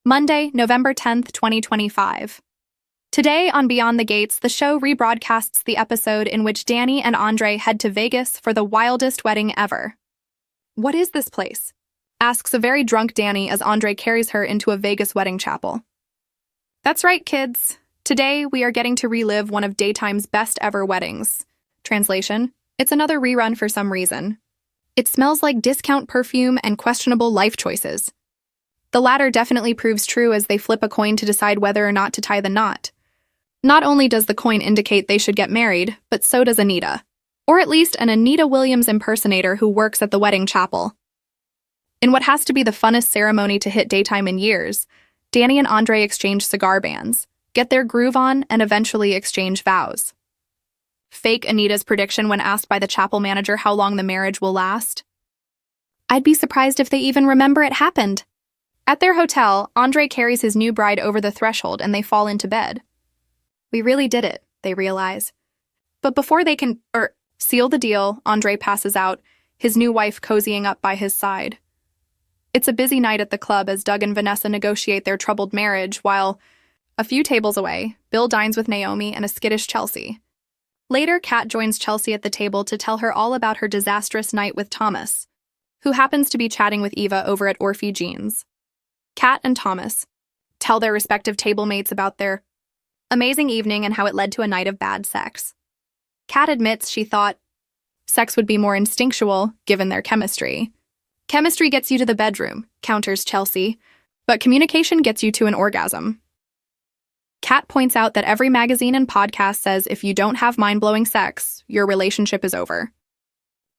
Monday, November 10th, 2025. Today on Beyond the Gates, the show rebroadcasts the episode in which Dani and Andre head to Vegas for the wildest wedding ever. "What is this place?" asks a very drunk Dani as Andre carries her into a Vegas wedding chapel. "That's right, kids. Today we are getting to relive one of daytime's best ever weddings." Translation: it's another rerun for some reason. It smells like discount perfume and questionable life choices. The latter definitely proves true as they flip a coin to decide whether or not to tie the knot. Not only does the coin indicate they should get married, but so does Anita. Or at least an Anita Williams impersonator who works at the wedding chapel. In what has to be the funnest ceremony to hit daytime in years, Dani and Andre exchange cigar bands, get their groove on, and eventually exchange vows. Fake Anita's prediction when asked by the chapel manager how long the marriage will last. "I'd be surprised if they even remember it happened." At their hotel, Andre carries his new bride over the threshold and they fall into bed. "We really did it," they realize. But before they can seal the deal, Andre passes out, his new wife cozying up by his side. It's a busy night at the club as Doug and Vanessa negotiate their troubled marriage, while, a few tables away, Bill dines with Naomi and a skittish Chelsea. Later, Kat joins Chelsea at the table to tell her all about her disastrous night with Thomas, who happens to be chatting with Eva over at Orphe Jeans. Kat and Thomas tell their respective table mates about their amazing evening and how it led to a night of bad sex. Kat admits she thought sex would be more instinctual, given their chemistry. "Chemistry gets you to the bedroom," counters Chelsea, "but communication gets you to an orgasm." Kat points out that every magazine and podcast says if you don't have mind-blowing sex, your relationship is over.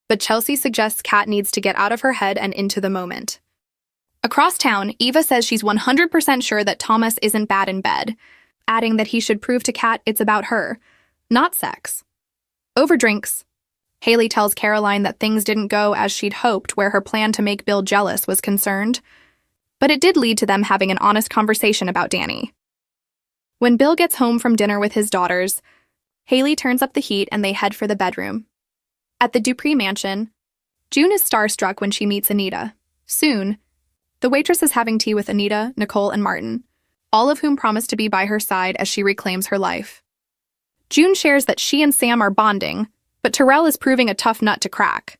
But Chelsea suggests Kat needs to get out of her head and into the moment. Across town, Eva says she's 100% sure that Thomas isn't bad in bed, adding that he should prove to Kat it's about her, not sex. Over drinks, Haley tells Caroline that things didn't go as she'd hoped where her plan to make Bill jealous was concerned, but it did lead to them having an honest conversation about Dani. When Bill gets home from dinner with his daughters, Haley turns up the heat and they head for the bedroom. At the Dupree mansion, June is starstruck when she meets Anita. Soon, the waitress is having tea with Anita, Nicole, and Martin, all of whom promise to be by her side as she reclaims her life. June shares that she and Sam are bonding, but Terrell is proving a tough nut to crack.